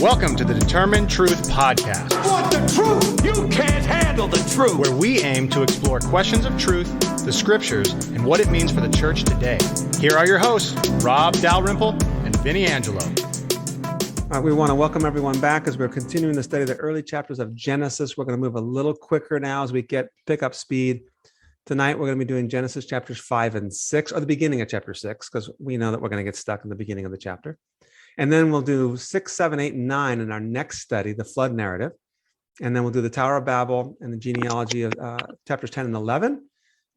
Welcome to the Determined Truth Podcast. Want the truth? You can't handle the truth. Where we aim to explore questions of truth, the scriptures, and what it means for the church today. Here are your hosts, Rob Dalrymple and Vinny Angelo. All right, we want to welcome everyone back as we're continuing to study the early chapters of Genesis. We're going to move a little quicker now as we pick up speed. Tonight, we're going to be doing Genesis chapters 5 and 6, or the beginning of chapter 6, because we know that we're going to get stuck in the beginning of the chapter. And then we'll do 6, 7, 8, and 9 in our next study, the flood narrative. And then we'll do the Tower of Babel and the genealogy of chapters 10 and 11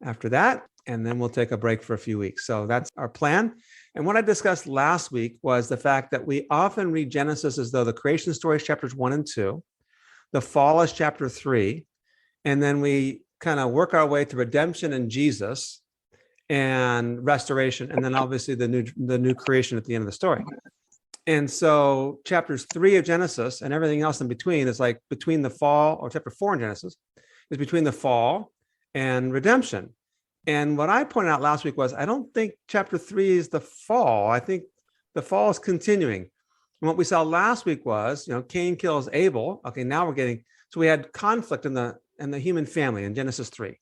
after that. And then we'll take a break for a few weeks. So that's our plan. And what I discussed last week was the fact that we often read Genesis as though the creation story is chapters 1 and 2, the fall is chapter 3, and then we kind of work our way to redemption in Jesus and restoration, and then obviously the new creation at the end of the story. And so chapters 3 of Genesis and everything else in between is like between the fall, or chapter 4 in Genesis is between the fall and redemption. And what I pointed out last week was, I don't think chapter 3 is the fall. I think the fall is continuing. And what we saw last week was, Cain kills Abel. Okay, now so we had conflict in the human family in Genesis 3.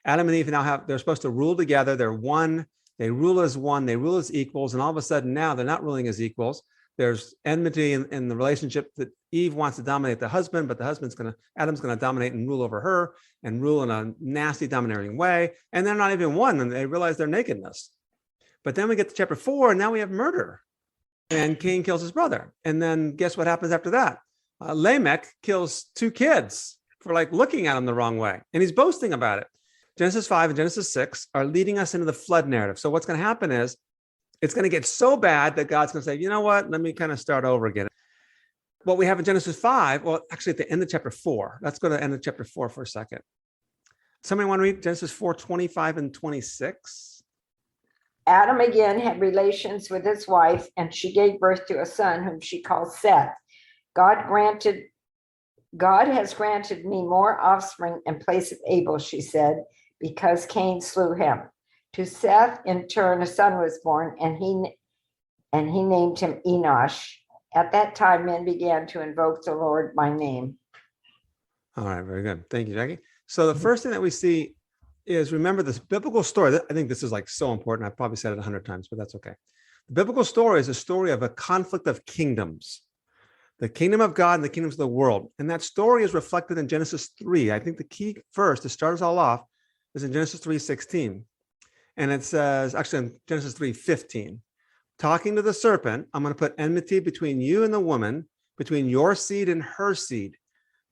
Adam and Eve they're supposed to rule together. They're one, they rule as one, they rule as equals. And all of a sudden now they're not ruling as equals. There's enmity in the relationship that Eve wants to dominate the husband, but Adam's going to dominate and rule over her and rule in a nasty, domineering way. And they're not even one, and they realize their nakedness. But then we get to chapter 4, and now we have murder. And Cain kills his brother. And then guess what happens after that? Lamech kills 2 kids for looking at him the wrong way. And he's boasting about it. Genesis 5 and Genesis 6 are leading us into the flood narrative. So what's going to happen is, it's going to get so bad that God's going to say, you know what, let me kind of start over again. What we have in Genesis 5, well, actually at the end of chapter 4, let's go to the end of chapter 4 for a second. Somebody want to read Genesis 4, 25 and 26? Adam again had relations with his wife, and she gave birth to a son whom she called Seth. God has granted me more offspring in place of Abel, she said, because Cain slew him. To Seth, in turn, a son was born, and he named him Enosh. At that time, men began to invoke the Lord by name. All right, very good. Thank you, Jackie. So the first thing that we see is, remember this biblical story. I think this is so important. I've probably said it 100 times, but that's okay. The biblical story is a story of a conflict of kingdoms, the kingdom of God and the kingdoms of the world. And that story is reflected in Genesis 3. I think the key verse to start us all off is in Genesis 3:16. And it says, actually in Genesis 3:15, talking to the serpent, I'm going to put enmity between you and the woman, between your seed and her seed.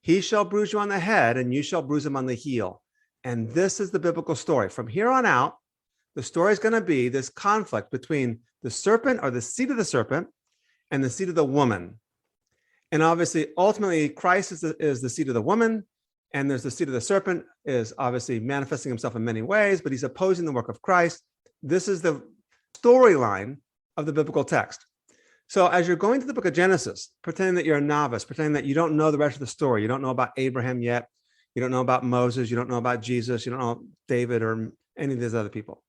He shall bruise you on the head, and you shall bruise him on the heel. And this is the biblical story. From here on out, the story is going to be this conflict between the serpent, or the seed of the serpent, and the seed of the woman. And obviously, ultimately, Christ is the seed of the woman. And there's the seed of the serpent is obviously manifesting himself in many ways, but he's opposing the work of Christ. This is the storyline of the biblical text. So as you're going to the book of Genesis, pretending that you're a novice, pretending that you don't know the rest of the story, you don't know about Abraham yet, you don't know about Moses, you don't know about Jesus, you don't know David or any of these other people.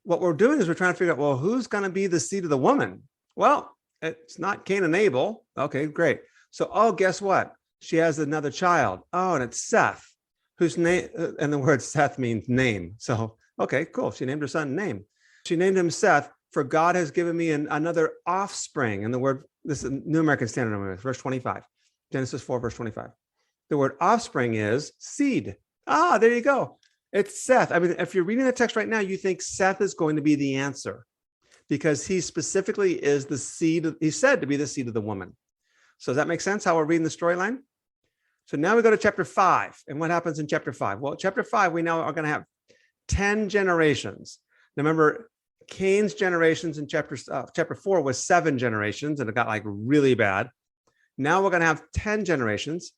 What we're doing is we're trying to figure out, well, who's going to be the seed of the woman? Well, it's not Cain and Abel. Okay, great. So, guess what? She has another child. Oh, and it's Seth, whose name, and the word Seth means name. So, okay, cool. She named her son name. She named him Seth, for God has given me another offspring. And the word, this is New American Standard, verse 25, Genesis 4, verse 25. The word offspring is seed. There you go. It's Seth. I mean, if you're reading the text right now, you think Seth is going to be the answer, because he specifically is the seed. He's said to be the seed of the woman. So does that make sense how we're reading the storyline? So now we go to chapter 5. And what happens in chapter 5? Well, chapter 5, we now are going to have 10 generations. Now remember, Cain's generations in chapter 4 was 7 generations, and it got really bad. Now we're going to have 10 generations.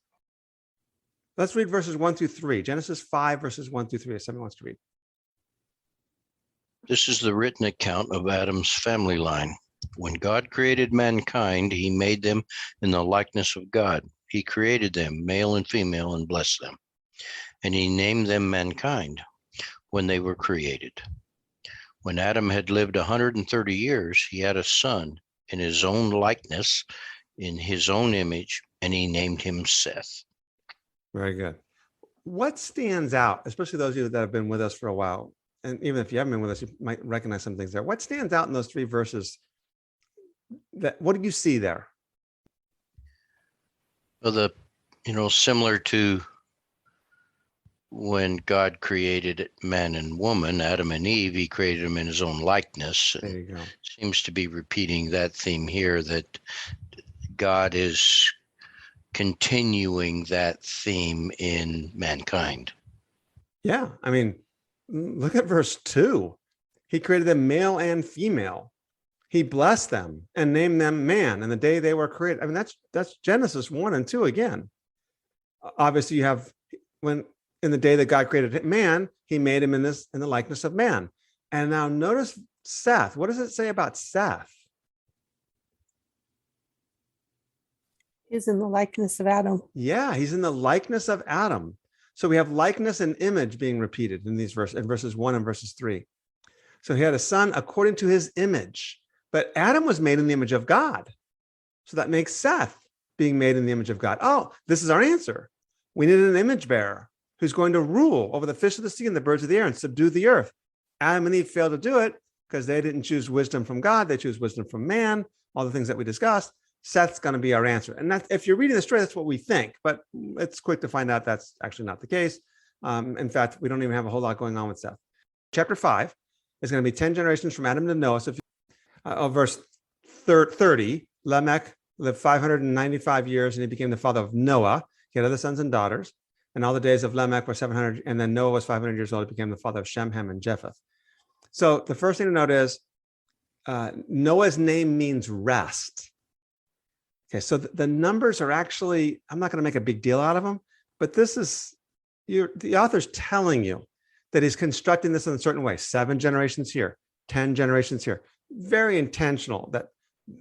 Let's read verses 1 through 3. Genesis 5, verses 1 through 3, if somebody wants to read. This is the written account of Adam's family line. When God created mankind, he made them in the likeness of God. He created them, male and female, and blessed them. And he named them mankind when they were created. When Adam had lived 130 years, he had a son in his own likeness, in his own image, and he named him Seth. Very good. What stands out, especially those of you that have been with us for a while, and even if you haven't been with us, you might recognize some things there. What stands out in those three verses? What do you see there? Well, similar to when God created man and woman, Adam and Eve, he created them in his own likeness. There you go. Seems to be repeating that theme here, that God is continuing that theme in mankind. Yeah. I mean, look at verse 2. He created them male and female. He blessed them and named them man in the day they were created. I mean, that's Genesis 1 and 2 again. Obviously, you have when in the day that God created man, he made him in the likeness of man. And now notice Seth. What does it say about Seth? He's in the likeness of Adam. Yeah, he's in the likeness of Adam. So we have likeness and image being repeated in these verses, in verses 1 and verses 3. So he had a son according to his image, but Adam was made in the image of God. So that makes Seth being made in the image of God. Oh, this is our answer. We need an image bearer who's going to rule over the fish of the sea and the birds of the air and subdue the earth. Adam and Eve failed to do it because they didn't choose wisdom from God. They choose wisdom from man, all the things that we discussed. Seth's going to be our answer. And that, if you're reading the story, that's what we think, but it's quick to find out that's actually not the case. In fact, we don't even have a whole lot going on with Seth. Chapter 5 is going to be 10 generations from Adam to Noah. So verse 30, Lamech lived 595 years and he became the father of Noah. He had other sons and daughters. And all the days of Lamech were 700. And then Noah was 500 years old. He became the father of Shem, Ham, and Japheth. So the first thing to note is Noah's name means rest. Okay, so the numbers are actually, I'm not going to make a big deal out of them, but this is, the author's telling you that he's constructing this in a certain way. 7 generations here, 10 generations here. Very intentional that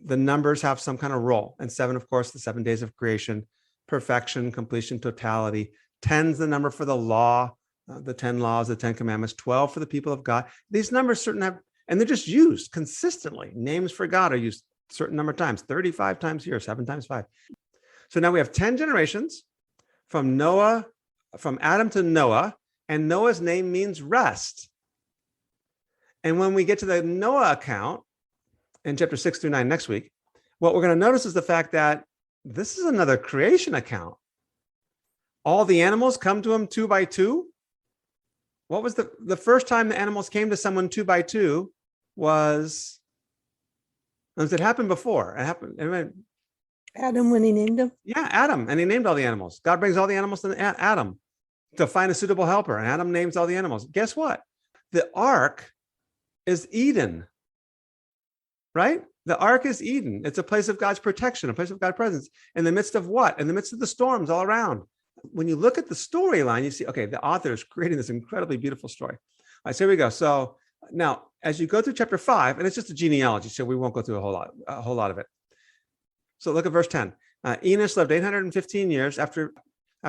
the numbers have some kind of role. And 7, of course, the 7 days of creation, perfection, completion, totality. 10's the number for the law, the 10 laws, the 10 commandments. 12 for the people of God. These numbers certainly have, and they're just used consistently. Names for God are used certain number of times, 35 times here, 7 times 5. So now we have 10 generations from Adam to Noah, and Noah's name means rest. And when we get to the Noah account in chapter 6 through 9 next week, what we're going to notice is the fact that this is another creation account. All the animals come to him 2 by 2. What was the first time the animals came to someone 2 by 2 was... It happened before. It happened. Adam, when he named them? Yeah, Adam. And he named all the animals. God brings all the animals to Adam to find a suitable helper. And Adam names all the animals. Guess what? The ark is Eden, right? The ark is Eden. It's a place of God's protection, a place of God's presence. In the midst of what? In the midst of the storms all around. When you look at the storyline, you see, okay, the author is creating this incredibly beautiful story. All right, so here we go. So now, as you go through chapter 5, and it's just a genealogy, so we won't go through a whole lot of it. So look at verse 10. Enos lived 815 years after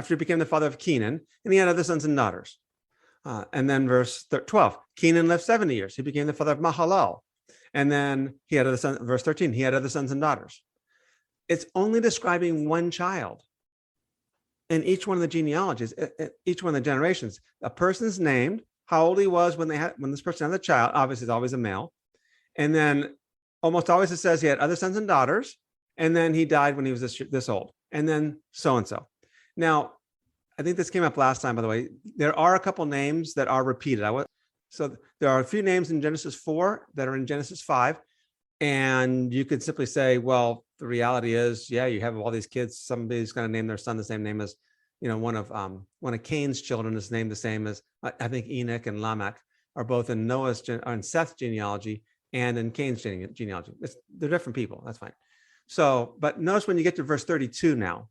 he became the father of Kenan, and he had other sons and daughters. And then verse 12, Kenan lived 70 years. He became the father of Mahalalel. And then he had other sons, verse 13, he had other sons and daughters. It's only describing one child. In each one of the genealogies, each one of the generations, a person's named, how old he was when this person had the child. Obviously, it's always a male. And then almost always it says he had other sons and daughters. And then he died when he was this old. And then so-and-so. Now, I think this came up last time, by the way. There are a couple names that are repeated. So there are a few names in Genesis 4 that are in Genesis 5. And you could simply say, well, the reality is, yeah, you have all these kids. Somebody's going to name their son the same name as, one of Cain's children is named the same as, I think Enoch and Lamech are both in in Seth's genealogy and in Cain's genealogy. They're different people. That's fine. So, but notice when you get to verse 32 now,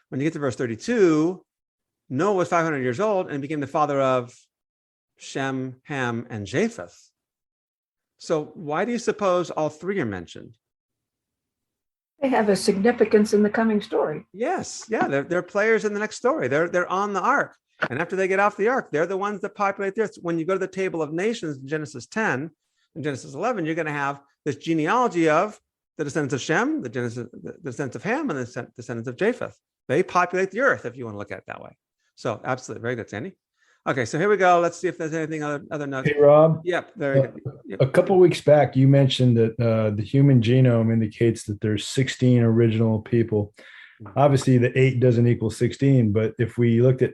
when you get to verse 32, Noah was 500 years old and became the father of Shem, Ham, and Japheth. So why do you suppose all 3 are mentioned? They have a significance in the coming story. Yes, yeah, they're players in the next story. They're on the ark, and after they get off the ark, they're the ones that populate the earth. When you go to the table of nations in Genesis 10 and Genesis 11, you're going to have this genealogy of the descendants of Shem, the descendants of Ham, and the descendants of Japheth. They populate the earth, if you want to look at it that way. So absolutely. Very good, Sandy. Okay, so here we go. Let's see if there's anything other notes. Hey, Rob. Yep, very good. Yep. A couple weeks back, you mentioned that the human genome indicates that there's 16 original people. Obviously, the 8 doesn't equal 16, but if we looked at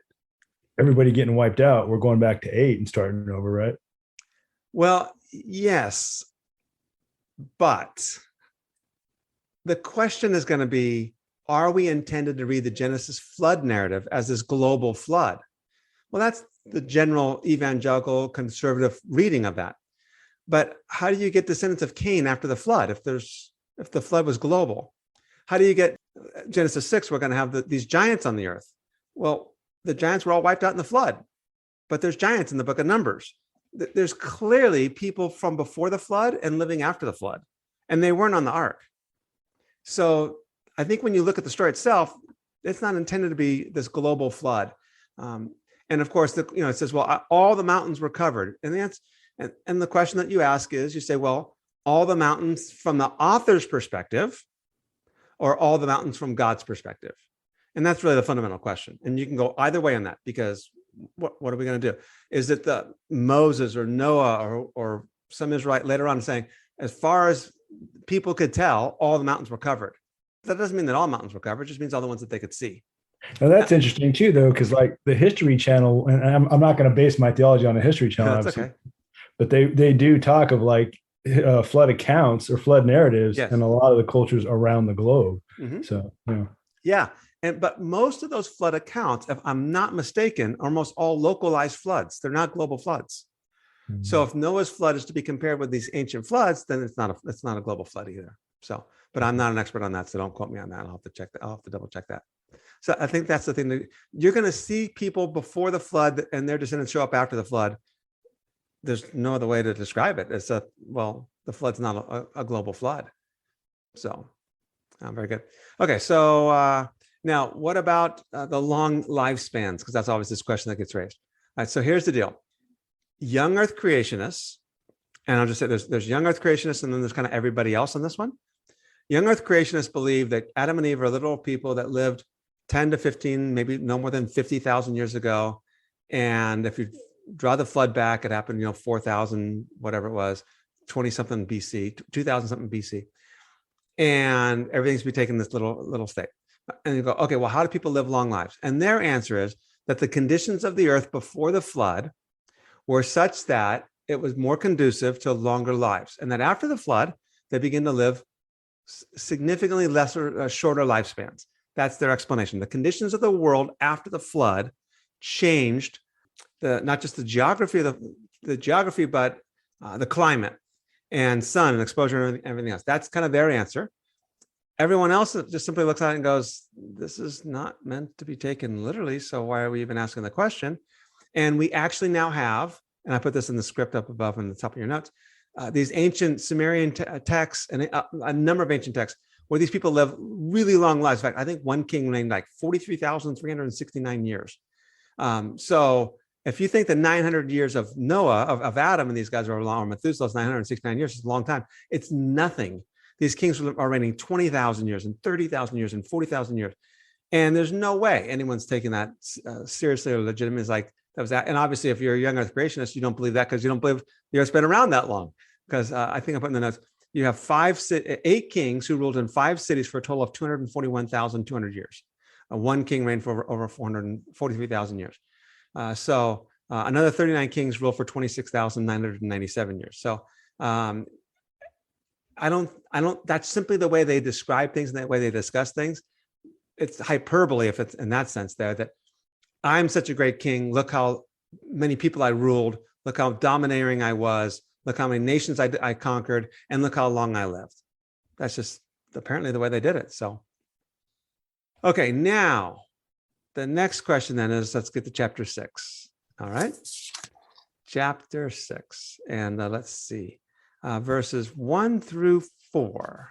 everybody getting wiped out, we're going back to 8 and starting over, right? Well, yes, but the question is going to be, are we intended to read the Genesis flood narrative as this global flood? Well, that's the general evangelical conservative reading of that. But how do you get descendants of Cain after the flood if the flood was global? How do you get Genesis 6? We're going to have these giants on the earth. Well, the giants were all wiped out in the flood, but there's giants in the book of Numbers. There's clearly people from before the flood and living after the flood, and they weren't on the ark. So I think when you look at the story itself, it's not intended to be this global flood. And of course, it says, well, all the mountains were covered. And the question that you ask is, you say, well, all the mountains from the author's perspective, or all the mountains from God's perspective? And that's really the fundamental question. And you can go either way on that, because what are we going to do? Is it the Moses or Noah or some Israelite later on saying, as far as people could tell, all the mountains were covered? That doesn't mean that all mountains were covered. It just means all the ones that they could see. Now that's interesting too, though, because like the History Channel, and I'm not going to base my theology on the History Channel, obviously, okay, but they do talk of like flood accounts or flood narratives, yes, in a lot of the cultures around the globe. Mm-hmm. So yeah, but most of those flood accounts, if I'm not mistaken, are almost all localized floods. They're not global floods. Mm-hmm. So if Noah's flood is to be compared with these ancient floods, then it's not a global flood either. So, but I'm not an expert on that, so don't quote me on that. I'll have to check that. I'll have to double check that. So I think that's the thing that you're going to see people before the flood and their descendants show up after the flood. There's no other way to describe it. It's the flood's not a global flood. So very good. Okay. So now what about the long lifespans? Because that's always this question that gets raised. All right. So here's the deal. Young earth creationists, and I'll just say there's young earth creationists, and then there's kind of everybody else on this one. Young earth creationists believe that Adam and Eve are little people that lived 10 to 15, maybe no more than 50,000 years ago. And if you draw the flood back, it happened, 4,000, whatever it was, 20 something BC, 2000 something BC. And everything's be taken this little state. And you go, okay, well, how do people live long lives? And their answer is that the conditions of the earth before the flood were such that it was more conducive to longer lives. And that after the flood, they begin to live significantly shorter lifespans. That's their explanation. The conditions of the world after the flood changed not just the geography, but the climate and sun and exposure and everything else. That's kind of their answer. Everyone else just simply looks at it and goes, this is not meant to be taken literally, so why are we even asking the question? And we actually now have, and I put this in the script up above in the top of your notes, these ancient Sumerian texts and a number of ancient texts where these people live really long lives. In fact, I think one king reigned like 43,369 years. So if you think the 900 years of Noah, of Adam and these guys are long, or Methuselah's 969 years is a long time, it's nothing. These kings are reigning 20,000 years and 30,000 years and 40,000 years. And there's no way anyone's taking that seriously or legitimate. It's like, that was that. And obviously, if you're a young earth creationist, you don't believe that because you don't believe the earth's been around that long. Because I think I put in the notes, you have 8 kings who ruled in 5 cities for a total of 241,200 years. One king reigned for over 443,000 years. So another 39 kings ruled for 26,997 years. So that's simply the way they describe things and the way they discuss things. It's hyperbole if it's in that sense there, that I'm such a great king. Look how many people I ruled. Look how domineering I was. Look how many nations I conquered, and look how long I lived. That's just apparently the way they did it. So, okay, now the next question then is, let's get to chapter 6. All right, chapter 6, and let's see, verses 1 through 4.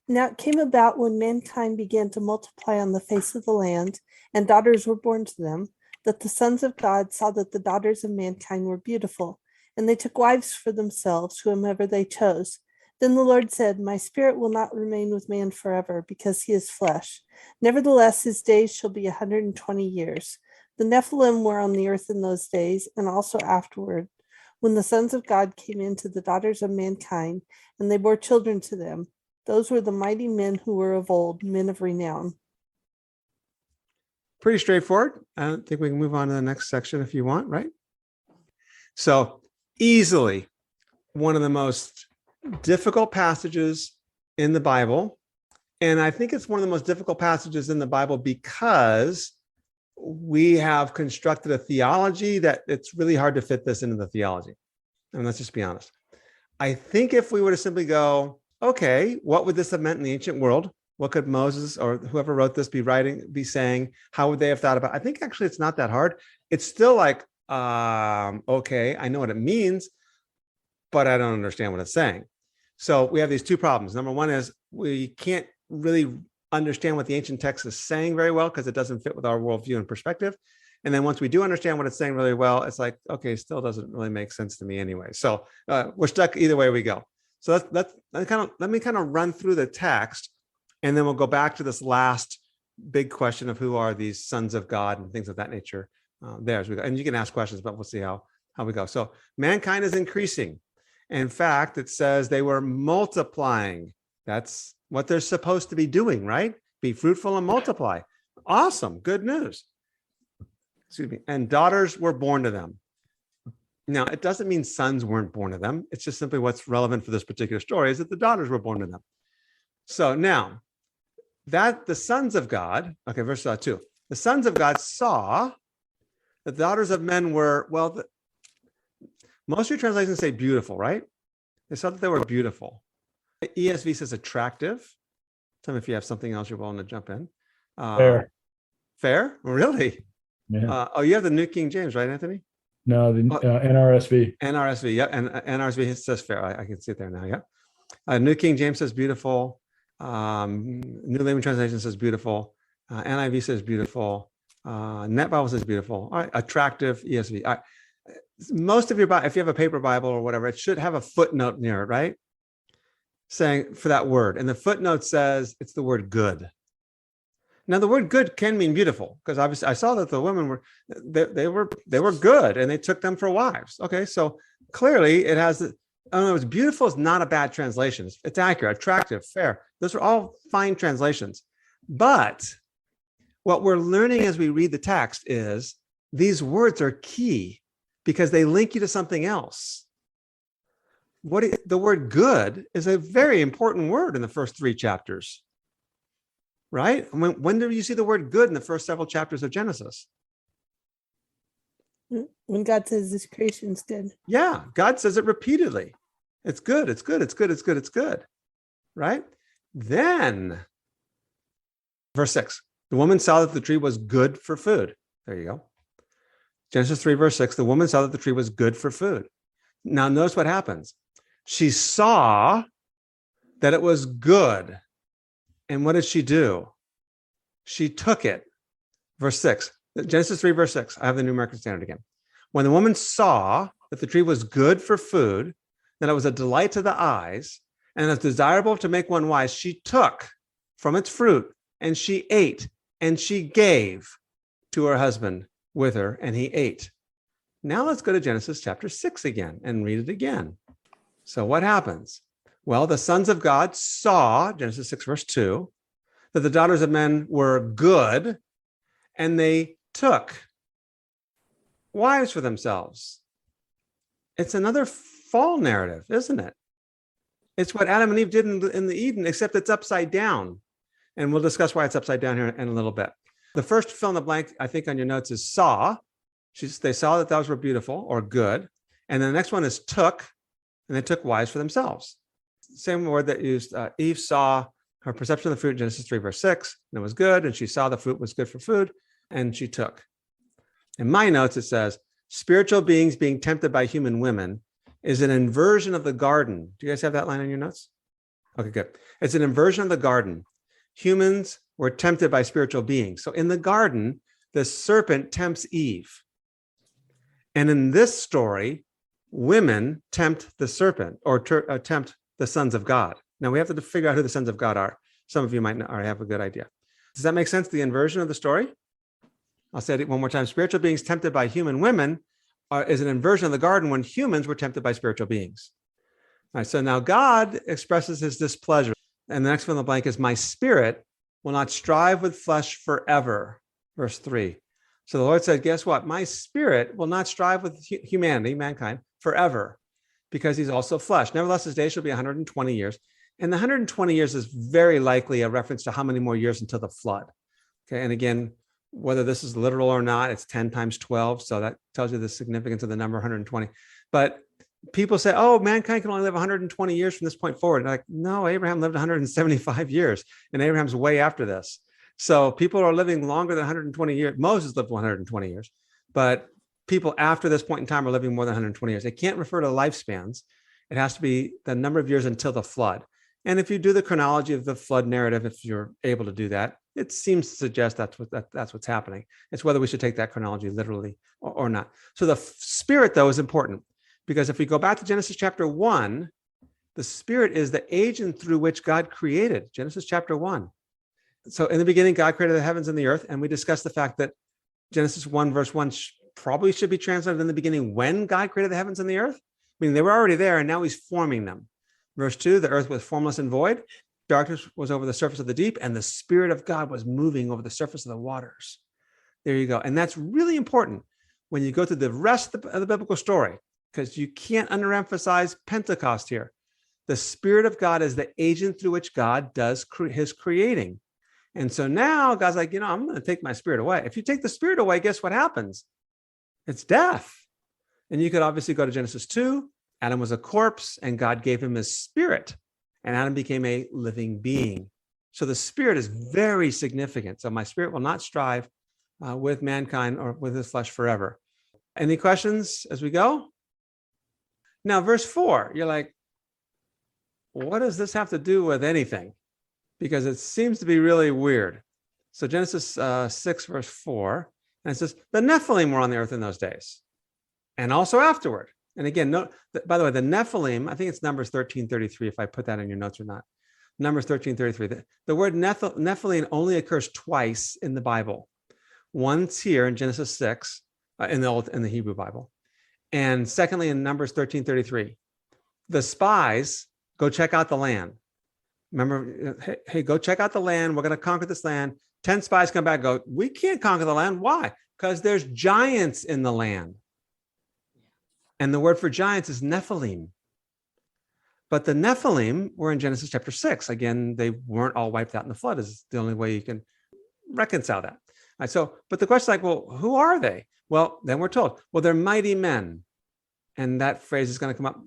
Now it came about when mankind began to multiply on the face of the land, and daughters were born to them, that the sons of God saw that the daughters of mankind were beautiful, and they took wives for themselves, whomever they chose. Then the Lord said, My spirit will not remain with man forever, because he is flesh. Nevertheless, his days shall be 120 years. The Nephilim were on the earth in those days, and also afterward, when the sons of God came in to the daughters of mankind, and they bore children to them. Those were the mighty men who were of old, men of renown. Pretty straightforward. I think we can move on to the next section if you want, right? So easily one of the most difficult passages in the Bible. And I think it's one of the most difficult passages in the Bible because we have constructed a theology that it's really hard to fit this into the theology. And let's just be honest. I think if we were to simply go, okay, what would this have meant in the ancient world? What could Moses or whoever wrote this be saying? How would they have thought about it? I think actually it's not that hard. It's still like, okay, I know what it means, but I don't understand what it's saying. So we have these two problems. Number one is we can't really understand what the ancient text is saying very well because it doesn't fit with our worldview and perspective. And then once we do understand what it's saying really well, it's like, okay, still doesn't really make sense to me anyway. So we're stuck either way we go. So let me kind of run through the text, and then we'll go back to this last big question of who are these sons of God and things of that nature there as we go. And you can ask questions, but we'll see how we go. So mankind is increasing. In fact, it says they were multiplying. That's what they're supposed to be doing, right? Be fruitful and multiply. Awesome. Good news. Excuse me. And daughters were born to them. Now, it doesn't mean sons weren't born to them. It's just simply what's relevant for this particular story is that the daughters were born to them. So now that the sons of God, okay, verse 2, the sons of God saw the daughters of men were, well, most of your translations say beautiful, right? They saw that they were beautiful. The ESV says attractive. Tell me if you have something else you're willing to jump in. Fair. Fair? Really? Yeah. You have the New King James, right, Anthony? No, the NRSV. NRSV, yeah. And NRSV says fair. I can see it there now, yeah. New King James says beautiful. New Living Translation says beautiful. NIV says beautiful. Net Bible says beautiful. All right, attractive, ESV. All right. Most of your Bible, if you have a paper Bible or whatever, it should have a footnote near it, right? Saying for that word. And the footnote says it's the word good. Now, the word good can mean beautiful, because obviously I saw that the women were good and they took them for wives. Okay, so clearly it has, in other words, beautiful is not a bad translation. It's accurate, attractive, fair. Those are all fine translations. But what we're learning as we read the text is these words are key because they link you to something else. The word good is a very important word in the first 3 chapters. Right? When do you see the word good in the first several chapters of Genesis? When God says this creation is good. Yeah, God says it repeatedly. It's good, it's good, it's good, it's good, it's good. Right? Then, verse 6, the woman saw that the tree was good for food. There you go. Genesis 3, verse 6, the woman saw that the tree was good for food. Now, notice what happens. She saw that it was good. And what did she do? She took it. Verse 6, Genesis 3, verse 6. I have the New American Standard again. When the woman saw that the tree was good for food, that it was a delight to the eyes, and it's desirable to make one wise, she took from its fruit, and she ate, and she gave to her husband with her, and he ate. Now let's go to Genesis chapter 6 again and read it again. So what happens? Well, the sons of God saw, Genesis 6, verse 2, that the daughters of men were good, and they took wives for themselves. It's another fall narrative, isn't it? It's what Adam and Eve did in the Eden, except it's upside down. And we'll discuss why it's upside down here in a little bit. The first fill in the blank, I think on your notes, is saw. They saw that those were beautiful or good. And then the next one is took, and they took wives for themselves. Same word that used, Eve saw her perception of the fruit in Genesis 3, verse 6, and it was good, and she saw the fruit was good for food, and she took. In my notes, it says, spiritual beings being tempted by human women is an inversion of the garden. Do you guys have that line on your notes? Okay, good. It's an inversion of the garden. Humans were tempted by spiritual beings. So in the garden, the serpent tempts Eve. And in this story, women tempt the serpent or tempt the sons of God. Now we have to figure out who the sons of God are. Some of you might already have a good idea. Does that make sense? The inversion of the story? I'll say it one more time. Spiritual beings tempted by human women is an inversion of the garden when humans were tempted by spiritual beings. All right, so now God expresses his displeasure. And the next fill in the blank is, my spirit will not strive with flesh forever. Verse 3. So the Lord said, guess what? My spirit will not strive with humanity, mankind, forever, because he's also flesh. Nevertheless, his days shall be 120 years. And the 120 years is very likely a reference to how many more years until the flood. Okay, and again, whether this is literal or not, it's 10 times 12. So that tells you the significance of the number 120. But people say, oh, mankind can only live 120 years from this point forward. And like, no, Abraham lived 175 years, and Abraham's way after this. So people are living longer than 120 years. Moses lived 120 years, but people after this point in time are living more than 120 years. It can't refer to lifespans. It has to be the number of years until the flood. And if you do the chronology of the flood narrative, if you're able to do that, it seems to suggest that's what's happening. It's whether we should take that chronology literally or not. So the spirit, though, is important, because if we go back to Genesis chapter 1, the spirit is the agent through which God created. Genesis chapter 1. So in the beginning, God created the heavens and the earth. And we discussed the fact that Genesis 1 verse 1 probably should be translated in the beginning when God created the heavens and the earth. I mean, they were already there, and now he's forming them. Verse 2, the earth was formless and void. Darkness was over the surface of the deep, and the Spirit of God was moving over the surface of the waters. There you go. And that's really important when you go through the rest of the biblical story, because you can't underemphasize Pentecost here. The Spirit of God is the agent through which God does his creating. And so now God's like, I'm going to take my spirit away. If you take the spirit away, guess what happens? It's death. And you could obviously go to Genesis 2. Adam was a corpse, and God gave him his spirit, and Adam became a living being. So the spirit is very significant. So my spirit will not strive with mankind or with his flesh forever. Any questions as we go? Now, verse 4, you're like, what does this have to do with anything? Because it seems to be really weird. So Genesis 6, verse 4, and it says, the Nephilim were on the earth in those days, and also afterward. And again, by the way, the Nephilim, I think it's Numbers 13:33, if I put that in your notes or not. Numbers 13:33. The word Nephilim only occurs twice in the Bible. Once here in Genesis 6, in the Hebrew Bible. And secondly, in Numbers 13:33. The spies go check out the land. Remember, hey, go check out the land. We're going to conquer this land. 10 spies come back and go, we can't conquer the land. Why? Because there's giants in the land. And the word for giants is Nephilim. But the Nephilim were in Genesis chapter 6. Again, they weren't all wiped out in the flood, is the only way you can reconcile that. All right, but the question is like, well, who are they? Well, then we're told, well, they're mighty men. And that phrase is going to come up.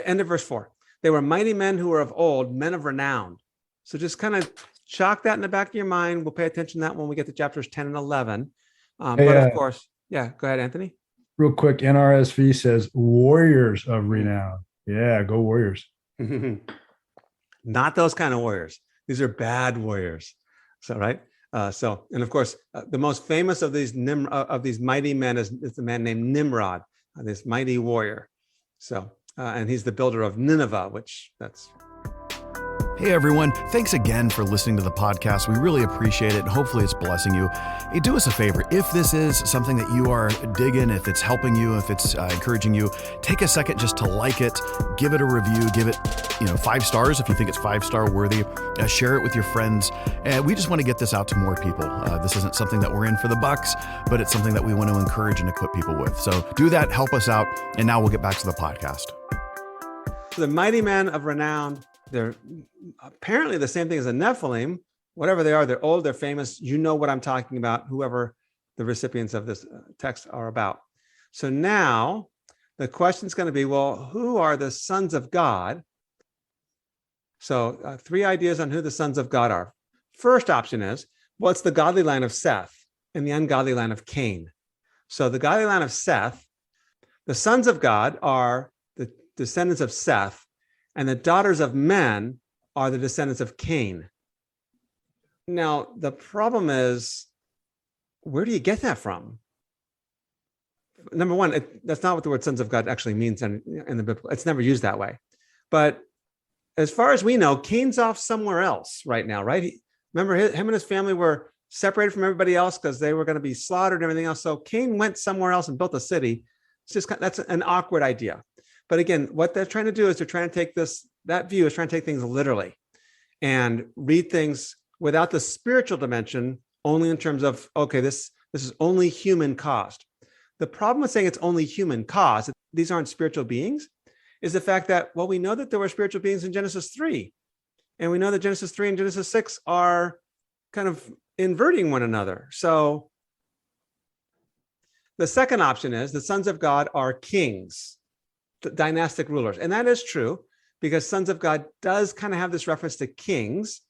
End of verse 4. They were mighty men who were of old, men of renown. So just kind of chalk that in the back of your mind. We'll pay attention to that when we get to chapters 10 and 11. But of course, yeah, go ahead, Anthony. Real quick, NRSV says warriors of renown. Yeah, go Warriors. Not those kind of warriors. These are bad warriors. So, right. And of course, the most famous of these mighty men is the man named Nimrod, this mighty warrior. So, and he's the builder of Nineveh, which that's. Hey everyone, thanks again for listening to the podcast. We really appreciate it. Hopefully it's blessing you. Hey, do us a favor. If this is something that you are digging, if it's helping you, if it's encouraging you, take a second just to like it, give it a review, give it 5 stars if you think it's 5-star worthy. Share it with your friends. And we just want to get this out to more people. This isn't something that we're in for the bucks, but it's something that we want to encourage and equip people with. So do that, help us out. And now we'll get back to the podcast. The mighty men of renown. They're apparently the same thing as the Nephilim. Whatever they are, they're old, they're famous. You know what I'm talking about, whoever the recipients of this text are about. So now the question is going to be, well, who are the sons of God? So 3 ideas on who the sons of God are. First option is, well, it's the godly line of Seth and the ungodly line of Cain. So the godly line of Seth, the sons of God are the descendants of Seth, and the daughters of men are the descendants of Cain. Now, the problem is, where do you get that from? Number one, that's not what the word sons of God actually means in the Bible. It's never used that way. But as far as we know, Cain's off somewhere else right now, right? Remember, him and his family were separated from everybody else because they were going to be slaughtered and everything else. So Cain went somewhere else and built a city. It's just that's an awkward idea. But again, what they're trying to do is they're trying to take that view is trying to take things literally and read things without the spiritual dimension, only in terms of, okay, this is only human caused. The problem with saying it's only human caused, these aren't spiritual beings, is the fact that, well, we know that there were spiritual beings in Genesis 3. And we know that Genesis 3 and Genesis 6 are kind of inverting one another. So the second option is the sons of God are kings, dynastic rulers. And that is true because sons of God does kind of have this reference to kings,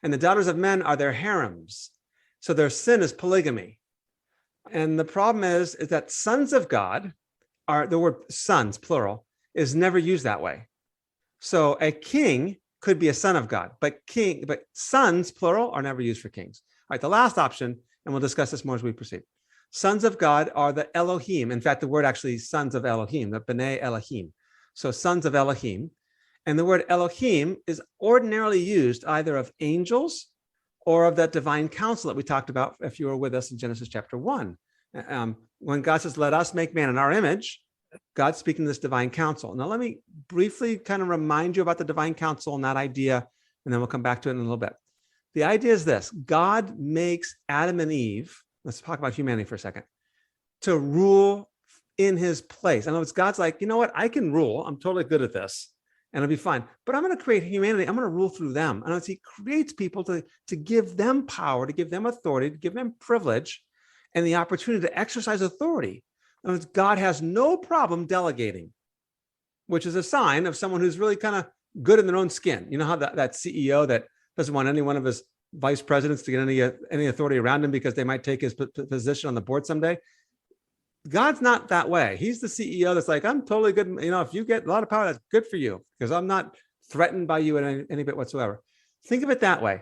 and the daughters of men are their harems. So their sin is polygamy. And the problem is that sons of God are, the word sons, plural, is never used that way. So a king could be a son of God, but sons, plural, are never used for kings. All right, the last option, and we'll discuss this more as we proceed. Sons of God are the Elohim. In fact, the word actually sons of Elohim, the B'nai Elohim. So sons of Elohim. And the word Elohim is ordinarily used either of angels or of that divine council that we talked about if you were with us in Genesis chapter 1. When God says, let us make man in our image, God's speaking to this divine council. Now, let me briefly kind of remind you about the divine council and that idea, and then we'll come back to it in a little bit. The idea is this: God makes Adam and Eve, let's talk about humanity for a second, to rule in his place. In other words, God's like, you know what? I can rule. I'm totally good at this, and it'll be fine. But I'm going to create humanity. I'm going to rule through them. And he creates people to give them power, to give them authority, to give them privilege, and the opportunity to exercise authority. In other words, God has no problem delegating, which is a sign of someone who's really kind of good in their own skin. You know how that CEO that doesn't want any one of his vice presidents to get any authority around him because they might take his position on the board someday? God's not that way. He's the CEO that's like, I'm totally good. You know, if you get a lot of power, that's good for you because I'm not threatened by you in any bit whatsoever. Think of it that way.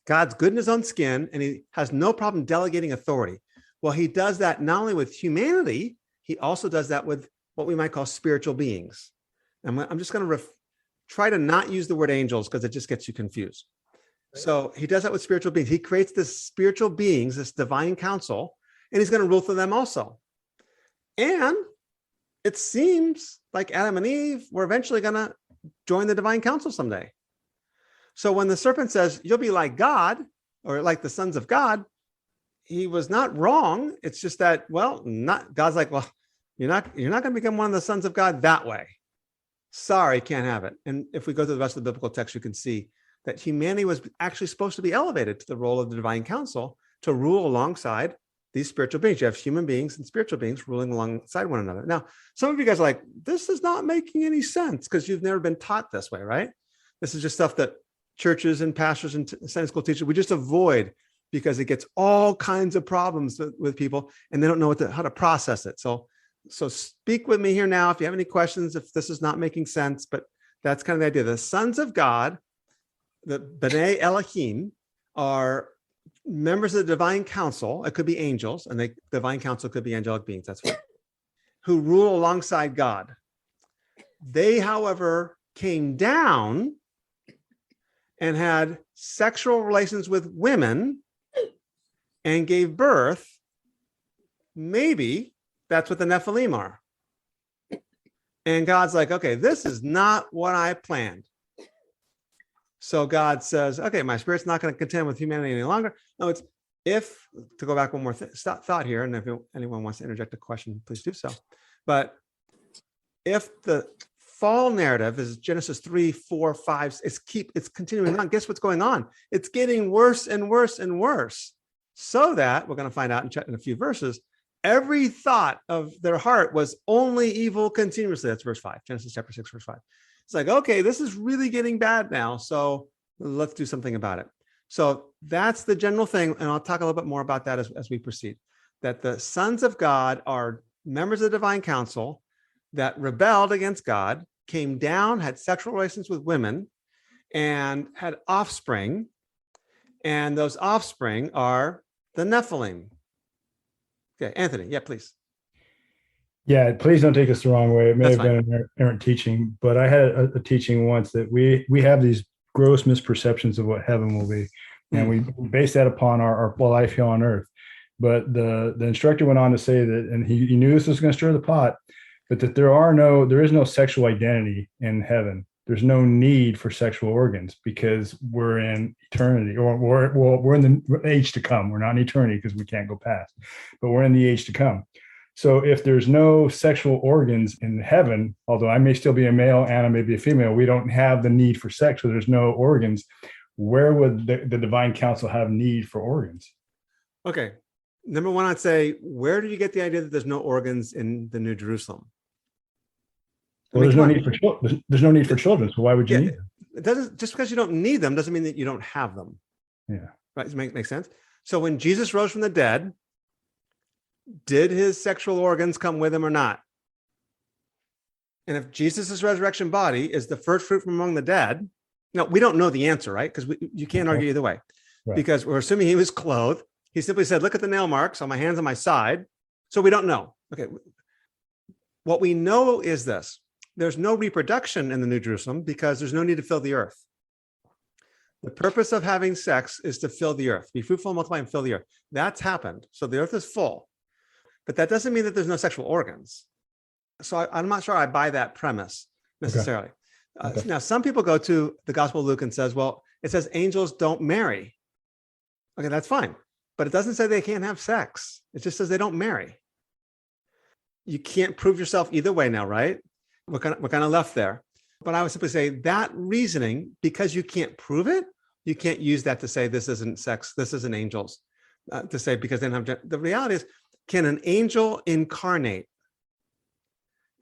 God's good in his own skin and he has no problem delegating authority. Well, he does that not only with humanity, he also does that with what we might call spiritual beings. And I'm just going to try to not use the word angels because it just gets you confused. Right. So he does that with spiritual beings. He creates this spiritual beings, this divine council, and he's going to rule through them also. And it seems like Adam and Eve were eventually going to join the divine council someday. So when the serpent says, you'll be like God, or like the sons of God, he was not wrong. It's just that, God's like, well, you're not going to become one of the sons of God that way. Sorry, can't have it. And if we go through the rest of the biblical text, you can see that humanity was actually supposed to be elevated to the role of the divine council to rule alongside these spiritual beings. You have human beings and spiritual beings ruling alongside one another. Now, some of you guys are like, this is not making any sense because you've never been taught this way, right? This is just stuff that churches and pastors and Sunday school teachers, we just avoid because it gets all kinds of problems with people and they don't know how to process it. So speak with me here now if you have any questions, if this is not making sense, but that's kind of the idea. The sons of God, the B'nai Elohim, are members of the divine council. It could be angels, and the divine council could be angelic beings. That's right. Who rule alongside God. They, however, came down and had sexual relations with women and gave birth. Maybe that's what the Nephilim are. And God's like, okay, this is not what I planned. So God says, okay, my spirit's not going to contend with humanity any longer. No, it's to go back one more thought here, and if anyone wants to interject a question, please do so. But if the fall narrative is Genesis 3, 4, 5, it's continuing on. Guess what's going on? It's getting worse and worse and worse. So that we're going to find out in a few verses, every thought of their heart was only evil continuously. That's verse 5, Genesis chapter 6, verse 5. It's like, okay, this is really getting bad now. So let's do something about it. So that's the general thing. And I'll talk a little bit more about that as we proceed. That the sons of God are members of the divine council that rebelled against God, came down, had sexual relations with women, and had offspring. And those offspring are the Nephilim. Okay, Anthony, yeah, please. Yeah, please don't take us the wrong way. It may That's have been an errant teaching, but I had a teaching once that we have these gross misperceptions of what heaven will be, and we base that upon our life here on earth. But the instructor went on to say that, and he knew this was going to stir the pot, but that there is no sexual identity in heaven. There's no need for sexual organs because we're in eternity, or we're in the age to come. We're not in eternity because we can't go past, but we're in the age to come. So if there's no sexual organs in heaven, although I may still be a male and I may be a female, we don't have the need for sex, so there's no organs. Where would the divine council have need for organs? Okay. Number one, I'd say, where did you get the idea that there's no organs in the New Jerusalem? Well, there's no need for children. There's no need for children. So why would you need them? It doesn't, just because you don't need them doesn't mean that you don't have them. Yeah. Right. Does it make sense? So when Jesus rose from the dead, did his sexual organs come with him or not? And if Jesus' resurrection body is the first fruit from among the dead, no, we don't know the answer, right? Because you can't argue either way, right. Because we're assuming he was clothed. He simply said, look at the nail marks on my hands and my side. So we don't know. Okay. What we know is this. There's no reproduction in the New Jerusalem because there's no need to fill the earth. The purpose of having sex is to fill the earth, be fruitful, multiply, and fill the earth. That's happened. So the earth is full. But that doesn't mean that there's no sexual organs. So I'm not sure I buy that premise necessarily. Okay. Now, some people go to the Gospel of Luke and says, well, it says angels don't marry. Okay, that's fine. But it doesn't say they can't have sex. It just says they don't marry. You can't prove yourself either way now, right? We're kind of left there. But I would simply say that reasoning, because you can't prove it, you can't use that to say this isn't sex, this isn't angels, to say because they don't have the reality is, can an angel incarnate?